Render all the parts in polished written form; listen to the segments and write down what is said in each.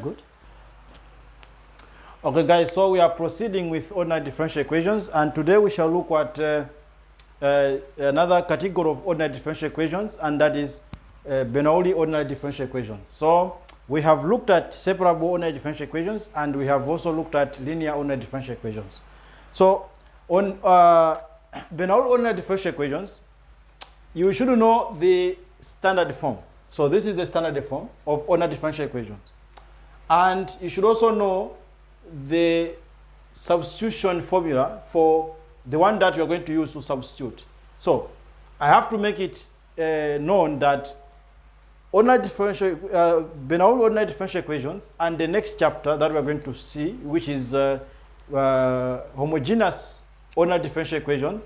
Good. Okay, guys, so we are proceeding with ordinary differential equations, and today we shall look at another category of ordinary differential equations, and that is Bernoulli Ordinary differential equations. So we have looked at separable ordinary differential equations, and we have also looked at linear ordinary differential equations. So on Bernoulli Ordinary differential equations, you should know the standard form. So this is the standard form of ordinary differential equations. And you should also know the substitution formula for the one that you're going to use to substitute. So I have to make it known that Bernoulli ordinary differential equations and the next chapter that we're going to see, which is homogeneous ordinary differential equation,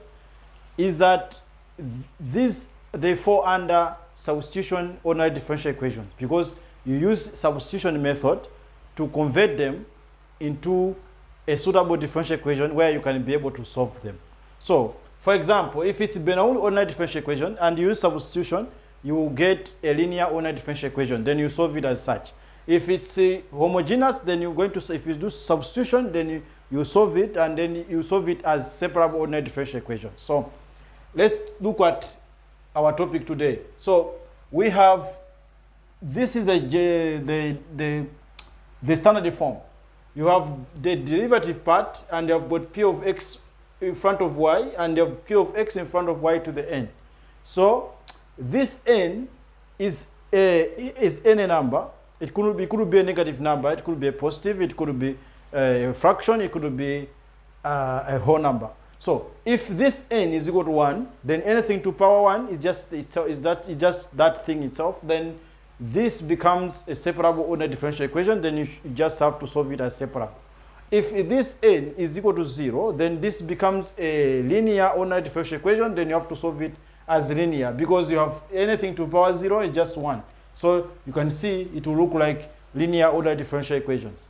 is that they fall under substitution ordinary differential equations, because you use substitution method to convert them into a suitable differential equation where you can be able to solve them. So, for example, if it's Bernoulli ordinary differential equation and you use substitution, you will get a linear ordinary differential equation. Then you solve it as such. If it's homogeneous, then you're going to, if you do substitution, then you solve it, and then you solve it as separable ordinary differential equation. So, let's look at our topic today. So, we have, this is the standard form. You have the derivative part, and you have got p of x in front of y, and you have q of x in front of y to the n. So this n is any number. It could be a negative number, it could be a positive, it could be a fraction, it could be a whole number. So if this n is equal to 1, then anything to power 1 is just that thing itself. Then this becomes a separable ordinary differential equation. Then you just have to solve it as separable. If this n is equal to 0, then this becomes a linear ordinary differential equation. Then you have to solve it as linear, because you have anything to power 0 is just 1. So you can see it will look like linear ordinary differential equations.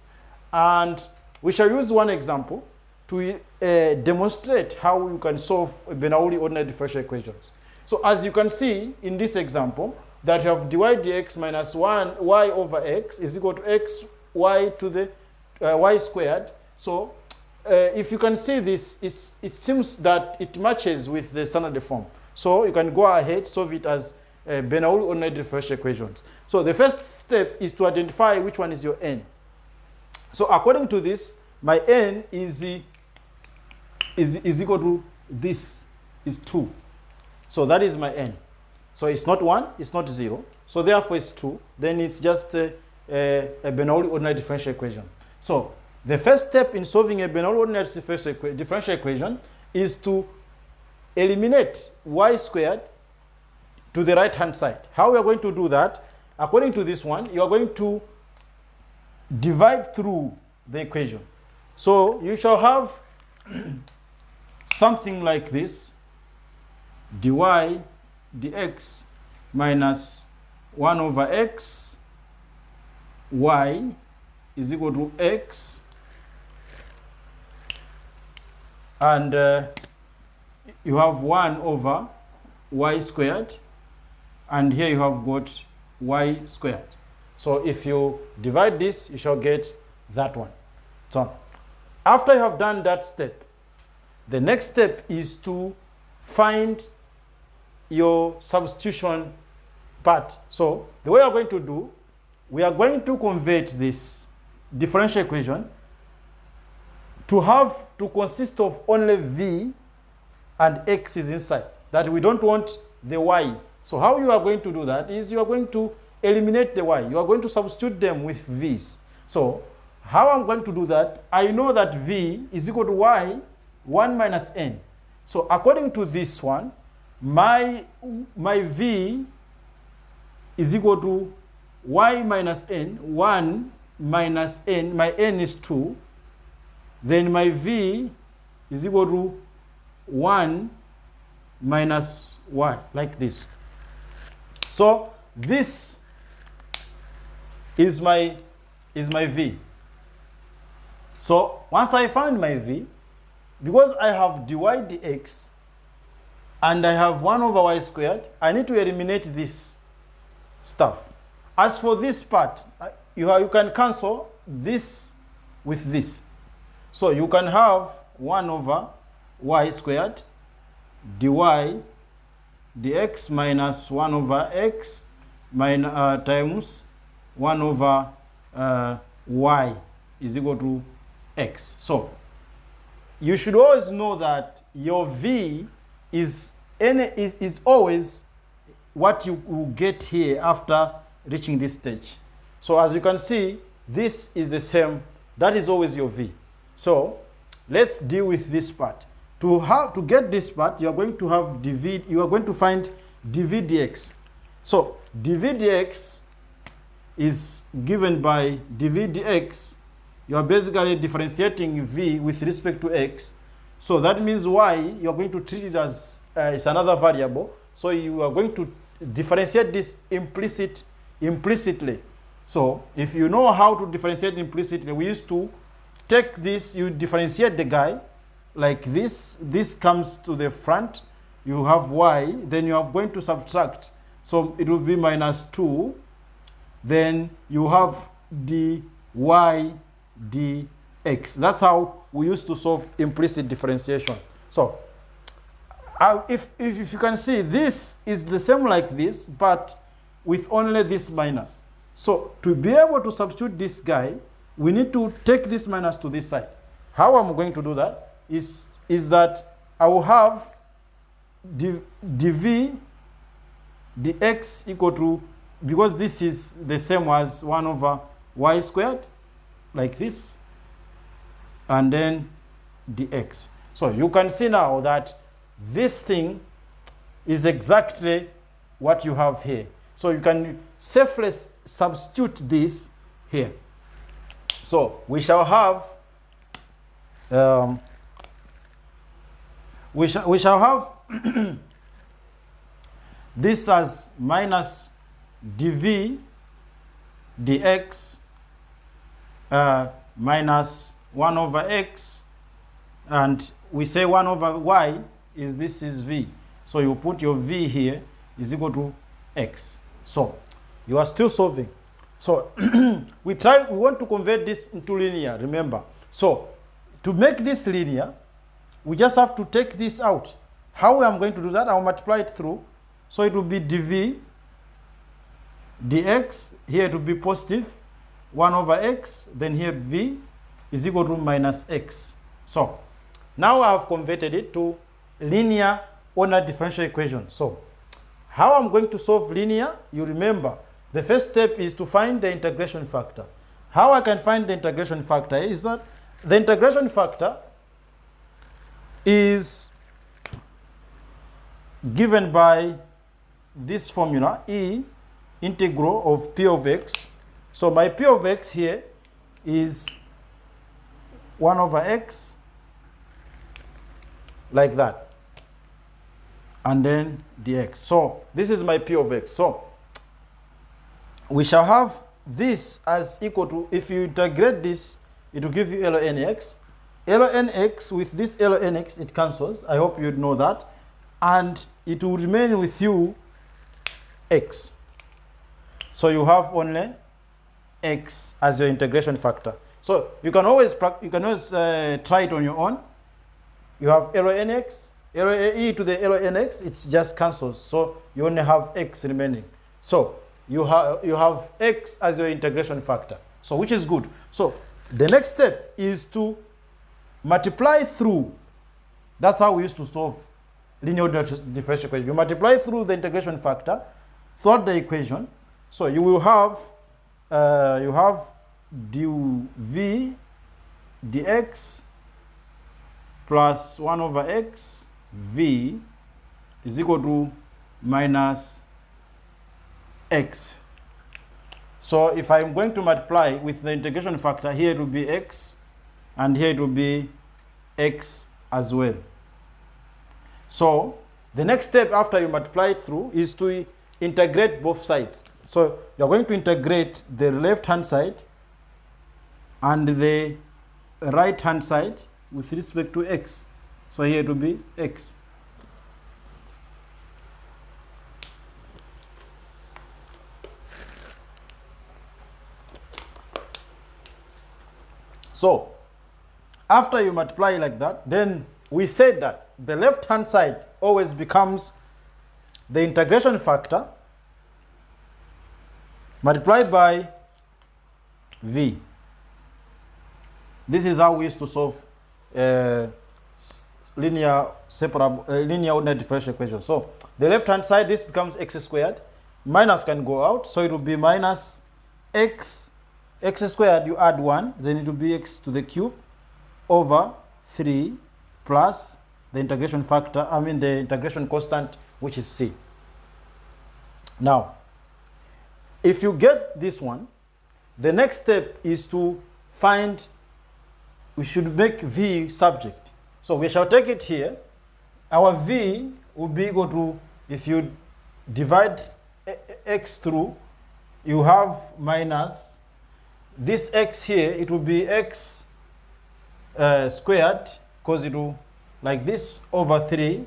And we shall use one example to demonstrate how you can solve Bernoulli ordinary differential equations. So as you can see in this example, that you have dy dx minus 1 y over x is equal to x y to the y squared. So if you can see this, it seems that it matches with the standard form. So you can go ahead, solve it as Bernoulli ordinary differential equations. So the first step is to identify which one is your n. So according to this, my n is equal to this, is 2. So that is my n. So it's not 1, it's not 0. So therefore it's 2. Then it's just a Bernoulli ordinary differential equation. So the first step in solving a Bernoulli ordinary differential equation is to eliminate y squared to the right hand side. How we are going to do that? According to this one, you are going to divide through the equation. So you shall have something like this: dy dx minus 1 over x y is equal to x, and you have 1 over y squared, and here you have got y squared. So if you divide this, you shall get that one. So after you have done that step, the next step is to find your substitution part. So the way we are going to do, we are going to convert this differential equation to consist of only v and x is inside, that we don't want the y's. So how you are going to do that is you are going to eliminate the y. You are going to substitute them with v's. So how I'm going to do that, I know that v is equal to y 1 minus n. So according to this one, my v is equal to y minus n, 1 minus n, my n is 2, then my v is equal to 1 minus y, like this. So this is my v. So once I find my v, because I have dy dx and I have 1 over y squared, I need to eliminate this stuff. As for this part, you can cancel this with this. So you can have 1 over y squared dy dx minus 1 over x times 1 over y is equal to x. So you should always know that your v is always what you will get here after reaching this stage. So as you can see, this is the same. That is always your v. So let's deal with this part. To get this part, you are going to have dv. You are going to find dv dx. So dv dx is given by dv dx. You are basically differentiating v with respect to x. So that means y, you are going to treat it as it's another variable. So you are going to differentiate this implicitly. So if you know how to differentiate implicitly, we used to take this, you differentiate the guy like this. This comes to the front. You have y, then you are going to subtract. So it will be minus 2. Then you have dy dx. That's how we used to solve implicit differentiation. So if you can see, this is the same like this, but with only this minus. So to be able to substitute this guy, we need to take this minus to this side. How I'm going to do that is that I will have dv dx equal to, because this is the same as 1 over y squared, like this, and then dx. So you can see now that this thing is exactly what you have here. So you can safely substitute this here. So we shall have this as minus dv dx minus 1 over x, and we say 1 over y this is v. So you put your v here is equal to x. So you are still solving. So we want to convert this into linear, remember. So to make this linear, we just have to take this out. How am I going to do that? I'll multiply it through. So it will be dv dx, here it will be positive 1 over x, then here v is equal to minus x. So now I have converted it to linear ordinary differential equation. So how I'm going to solve linear, you remember, the first step is to find the integration factor. How I can find the integration factor is that the integration factor is given by this formula, E integral of p of x. So my p of x here is 1 over x, like that, and then dx. So this is my p of x. So we shall have this as equal to, if you integrate this, it will give you ln x. Ln x with this ln x, it cancels. I hope you know that. And it will remain with you x. So you have only x as your integration factor. So you can always try it on your own. You have ln x, e to the ln x, it just cancels. So you only have x remaining. So you have x as your integration factor. So which is good. So the next step is to multiply through. That's how we used to solve linear differential equation. You multiply through the integration factor throughout the equation. So you will have dv dx plus 1 over x v is equal to minus x. So if I'm going to multiply with the integration factor, here it will be x, and here it will be x as well. So the next step after you multiply it through is to integrate both sides. So you're going to integrate the left hand side and the right hand side with respect to x. So here it will be x. So after you multiply like that, then we said that the left hand side always becomes the integration factor multiplied by v. This is how we used to solve linear ordinary differential equation. So the left hand side, this becomes x squared. Minus can go out, so it will be minus x squared. You add 1, then it will be x to the cube over 3 plus the integration factor, the integration constant, which is c. Now, if you get this one, the next step is to find, we should make v subject. So we shall take it here. Our v will be equal to, if you divide x through, you have minus this x here, it will be x squared, because it will like this, over 3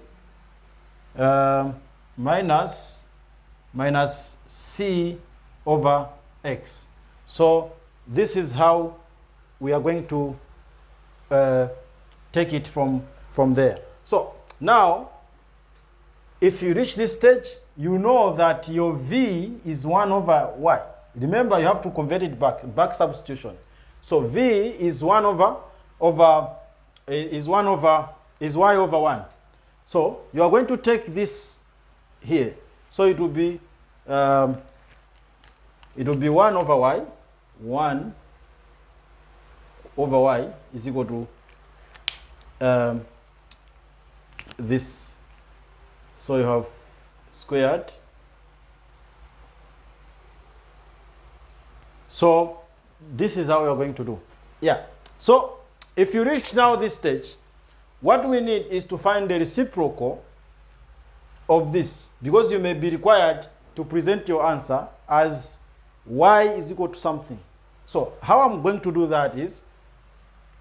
minus c over x. So this is how we are going to take it from there. So now, if you reach this stage, you know that your v is 1 over y. Remember, you have to convert it back substitution. So v is 1 is y over 1. So you are going to take this here. So it will be 1 over y. 1 over y is equal to this. So you have squared. So this is how we are going to do. Yeah. So if you reach now this stage, what we need is to find the reciprocal of this, because you may be required to present your answer as y is equal to something. So how I'm going to do that is,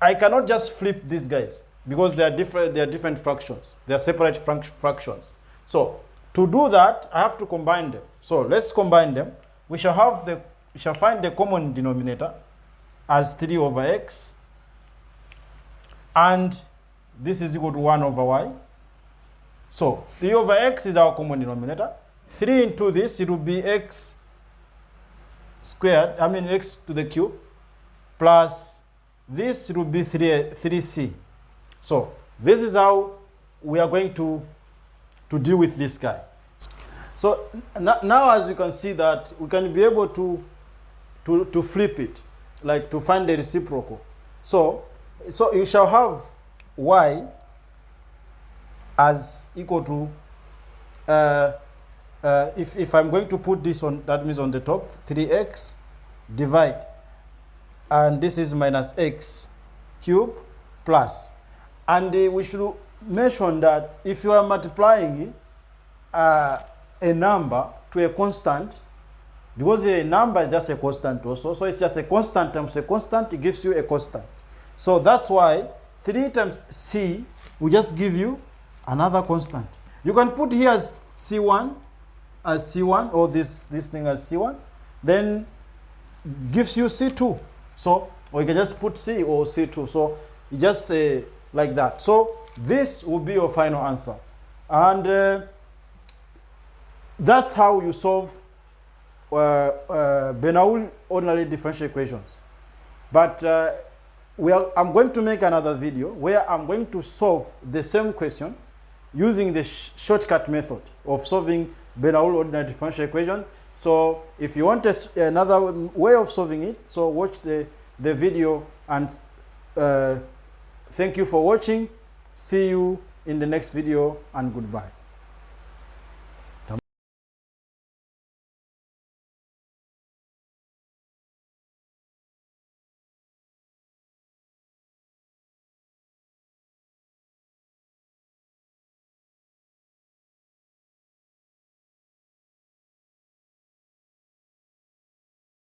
I cannot just flip these guys because they are different fractions. They are separate fractions. So to do that, I have to combine them. So let's combine them. We shall find the common denominator as 3 over x, and this is equal to 1 over y. So 3 over x is our common denominator. 3 into this, it will be x squared, x to the cube, plus this, it will be 3c. So this is how we are going to deal with this guy. So now, as you can see, that we can be able to flip it, like to find the reciprocal. So you shall have y as equal to, if I'm going to put this on, that means on the top, 3x divide, and this is minus x cube plus. And we should mention that if you are multiplying a number to a constant, because a number is just a constant also, so it's just a constant times a constant, it gives you a constant. So that's why 3 times c will just give you another constant. You can put here as c1, or this thing as c1, then gives you c2. So, or you can just put c or c2. So you just say like that. So this will be your final answer, and that's how you solve Bernoulli ordinary differential equations. But I'm going to make another video where I'm going to solve the same question using the shortcut method of solving Bernoulli ordinary differential equation. So if you want another way of solving it, so watch the video, and thank you for watching. See you in the next video, and goodbye.